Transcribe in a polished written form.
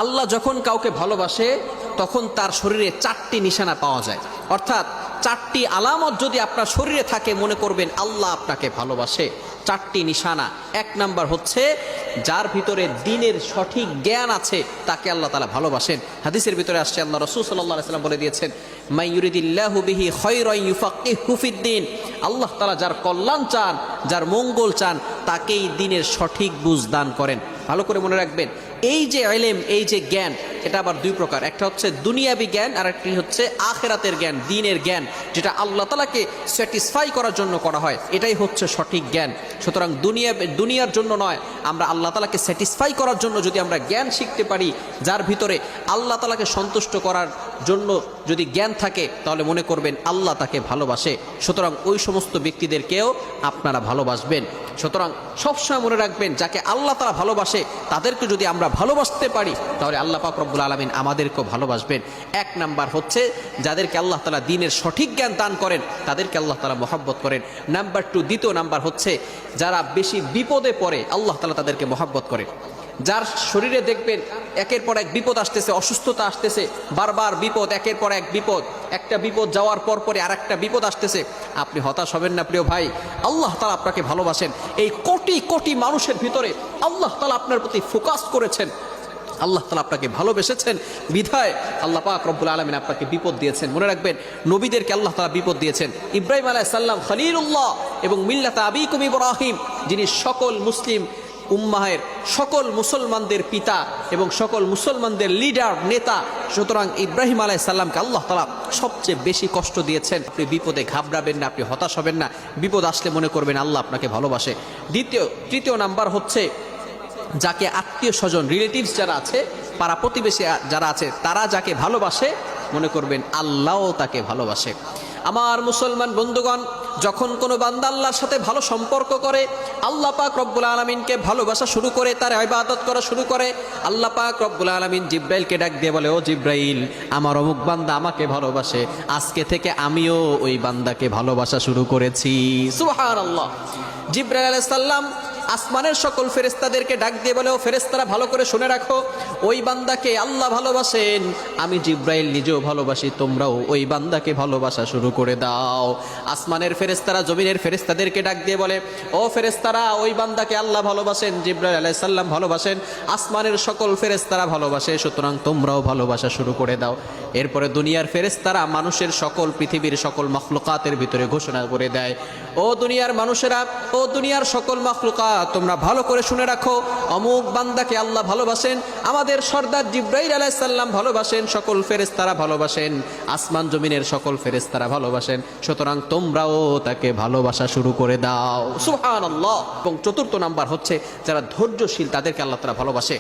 আল্লাহ যখন কাউকে ভালোবাসে তখন তার শরীরে 4টি নিশানা পাওয়া যায়, অর্থাৎ 4টি আলামত যদি আপনার শরীরে থাকে মনে করবেন আল্লাহ আপনাকে ভালোবাসে। 4টি নিশানা। 1 নাম্বার হচ্ছে যার ভিতরে দ্বীনের সঠিক জ্ঞান আছে তাকে আল্লাহ তাআলা ভালোবাসেন। হাদিসের ভিতরে আসছে আল্লাহ রাসূল সাল্লাল্লাহু আলাইহি ওয়াসাল্লাম বলে দিয়েছেন, মান ইউরিদিল্লাহু বিহি খায়রান ইউফাক্কিহু ফিদ্দীন। আল্লাহ তাআলা যার কল্যাণ চান, যার মঙ্গল চান, তাকেই দ্বীনের সঠিক বুঝ দান করেন। ভালো করে মনে রাখবেন, এই যে ইলম, এই যে জ্ঞান, এটা আবার 2 প্রকার। একটা হচ্ছে দুনিয়াবি জ্ঞান আর একটি হচ্ছে আখিরাতের জ্ঞান, দ্বীনের জ্ঞান, যেটা আল্লাহ তাআলাকে স্যাটিসফাই করার জন্য করা হয়, এটাই হচ্ছে সঠিক জ্ঞান। সুতরাং দুনিয়ার জন্য নয়, আমরা আল্লাহ তাআলাকে স্যাটিসফাই করার জন্য যদি আমরা জ্ঞান শিখতে পারি, যার ভিতরে আল্লাহ তাআলাকে সন্তুষ্ট করার জন্য যদি জ্ঞান থাকে, তাহলে মনে করবেন আল্লাহ তাকে ভালোবাসে। সুতরাং ওই সমস্ত ব্যক্তিদেরকেও আপনারা ভালোবাসবেন। সুতরাং সবসময় মনে রাখবেন, যাকে আল্লাহ তাআলা ভালোবাসে তাদেরকে যদি আমরা ভালোবাসতে পারি, তাহলে আল্লাহ পাক রব্বুল আলামিন আমাদেরকেও ভালোবাসবেন। 1 নাম্বার হচ্ছে যাদেরকে আল্লাহ তাআলা দ্বীনের সঠিক জ্ঞান দান করেন তাদেরকে আল্লাহ তাআলা মহব্বত করেন। নাম্বার 2, দ্বিতীয় নাম্বার হচ্ছে যারা বেশি বিপদে পড়ে আল্লাহ তাআলা তাদেরকে মহব্বত করেন। যার শরীরে দেখবেন একের পর এক বিপদ আসতেছে, অসুস্থতা আসতেছে, বারবার বিপদ, একের পর এক বিপদ, একটা বিপদ যাওয়ার পর পরে আর একটা বিপদ আসতেছে, আপনি হতাশ হবেন না প্রিয় ভাই। আল্লাহ তাআলা আপনাকে ভালোবাসেন। এই কোটি কোটি মানুষের ভিতরে আল্লাহ তাআলা আপনার প্রতি ফোকাস করেছেন, আল্লাহ তাআলা আপনাকে ভালোবেসেছেন, বিধায় আল্লাহ পাক রব্বুল আলামিন আপনাকে বিপদ দিয়েছেন। মনে রাখবেন, নবীদেরকে আল্লাহ তাআলা বিপদ দিয়েছেন। ইব্রাহিম আলাইহিস সালাম খলিলুল্লাহ এবং মিল্লাতা আবিকুম ইব্রাহিম, যিনি সকল মুসলিম উম্মাহের, সকল মুসলমানদের পিতা এবং সকল মুসলমানদের লিডার, নেতা। সুতরাং ইব্রাহিম আলাইহিস সালামকে আল্লাহ তাআলা সবচেয়ে বেশি কষ্ট দিয়েছেন। আপনি বিপদে ঘাবড়াবেন না, আপনি হতাশ হবেন না। বিপদ আসলে মনে করবেন আল্লাহ আপনাকে ভালোবাসে। তৃতীয় নাম্বার হচ্ছে যাকে আত্মীয় স্বজন, রিলেটিভস যারা আছে, পাড়া প্রতিবেশী যারা আছে, তারা যাকে ভালোবাসে মনে করবেন আল্লাহও তাকে ভালোবাসে। আমার মুসলমান বন্ধুগণ, যখন কোনো বান্দা আল্লাহর সাথে ভালো সম্পর্ক করে, আল্লাহ পাক রব্বুল আলামিনকে ভালোবাসা শুরু করে, তার ইবাদত করা শুরু করে, আল্লাহ পাক রব্বুল আলামিন জিব্রাইলকে ডাক দিয়ে বলে, ও জিব্রাইল, আমার অমুক বান্দা আমাকে ভালোবাসে, আজকে থেকে আমিও ওই বান্দাকে ভালোবাসা শুরু করেছি। সুবহানাল্লাহ। জিব্রাইল আলাইহিস সালাম আসমানের সকল ফেরেশতাদেরকে ডাক দিয়ে বলে, ও ফেরেশতারা ভালো করে শুনে রাখো, ওই বান্দাকে আল্লাহ ভালোবাসেন, আমি জিব্রাইল নিজেও ভালোবাসি, তোমরাও ওই বান্দাকে ভালোবাসা শুরু করে দাও। আসমানের ফেরেশতারা জমিনের ফেরেশতাদেরকে ডাক দিয়ে বলে, ও ফেরেশতারা, ওই বান্দাকে আল্লাহ ভালোবাসেন, জিব্রাইল আলাইহিস সালাম ভালোবাসেন, আসমানের সকল ফেরেশতারা ভালোবাসে, সুতরাং তোমরাও ভালোবাসা শুরু করে দাও। এরপরে দুনিয়ার ফেরেশতারা মানুষের সকল, পৃথিবীর সকল মখলুকাতের ভিতরে ঘোষণা করে দেয়, ও দুনিয়ার মানুষেরা, ও দুনিয়ার সকল মখলুকাত, তোমরা ভালো করে শুনে রাখো, অমুক বান্দাকে আল্লাহ ভালোবাসেন, আমাদের সর্দার জিব্রাইল আলাইহিস সালাম ভালোবাসেন, সকল ফেরেশতারা ভালোবাসেন, আসমান জমিনের সকল ফেরেশতারা ভালোবাসেন, সুতরাং তোমরাও তাকে ভালোবাসা শুরু করে দাও। সুবহানাল্লাহ। এবং 4র্থ নাম্বার হচ্ছে যারা ধৈর্যশীল, তাদেরকে আল্লাহ তাআলা ভালোবাসে।